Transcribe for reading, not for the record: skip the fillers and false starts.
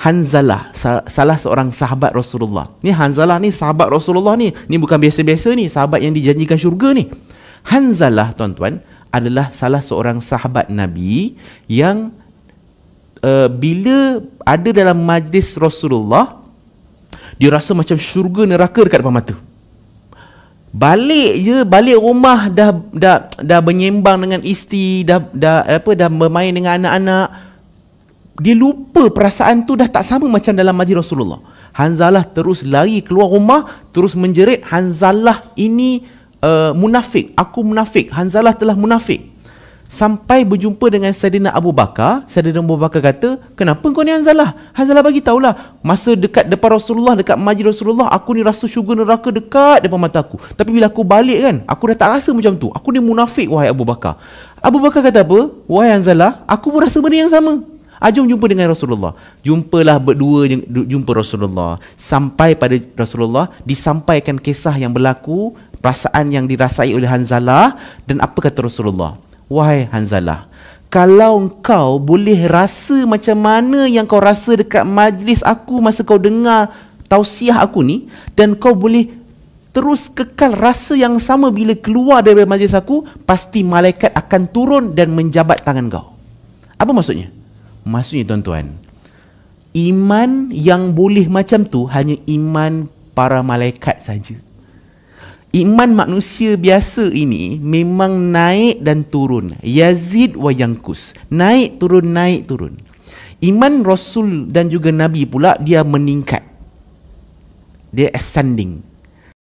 Hanzalah, salah seorang sahabat Rasulullah. Ni Hanzalah ni sahabat Rasulullah ni. Ni bukan biasa-biasa ni, sahabat yang dijanjikan syurga ni. Hanzalah, tuan-tuan, adalah salah seorang sahabat Nabi yang bila ada dalam majlis Rasulullah, dia rasa macam syurga neraka dekat depan mata. Balik rumah dah menyembang dengan isteri, dah bermain dengan anak-anak. Dia lupa perasaan tu dah tak sama macam dalam majlis Rasulullah. Hanzalah terus lari keluar rumah, terus menjerit, Hanzalah ini munafik, aku munafik, Hanzalah telah munafik. Sampai berjumpa dengan Saidina Abu Bakar. Saidina Abu Bakar kata, kenapa kau ni Hanzalah? Hanzalah bagi tahulah, masa dekat depan Rasulullah, dekat majlis Rasulullah, aku ni rasa syurga neraka dekat depan mata aku. Tapi bila aku balik kan, aku dah tak rasa macam tu. Aku ni munafik, wahai Abu Bakar. Abu Bakar kata apa? Wahai Hanzalah, aku pun rasa benda yang sama. Jom jumpa dengan Rasulullah. Jumpalah berdua, jumpa Rasulullah. Sampai pada Rasulullah disampaikan kisah yang berlaku, perasaan yang dirasai oleh Hanzalah. Dan apa kata Rasulullah? Wahai Hanzalah, kalau engkau boleh rasa macam mana yang kau rasa dekat majlis aku masa kau dengar tausiah aku ni, dan kau boleh terus kekal rasa yang sama bila keluar dari majlis aku, pasti malaikat akan turun dan menjabat tangan kau. Apa maksudnya? Maksudnya, tuan-tuan, iman yang boleh macam tu hanya iman para malaikat saja. Iman manusia biasa ini memang naik dan turun. Yazid wa yankus. Naik turun, naik turun. Iman Rasul dan juga Nabi pula dia meningkat. Dia ascending.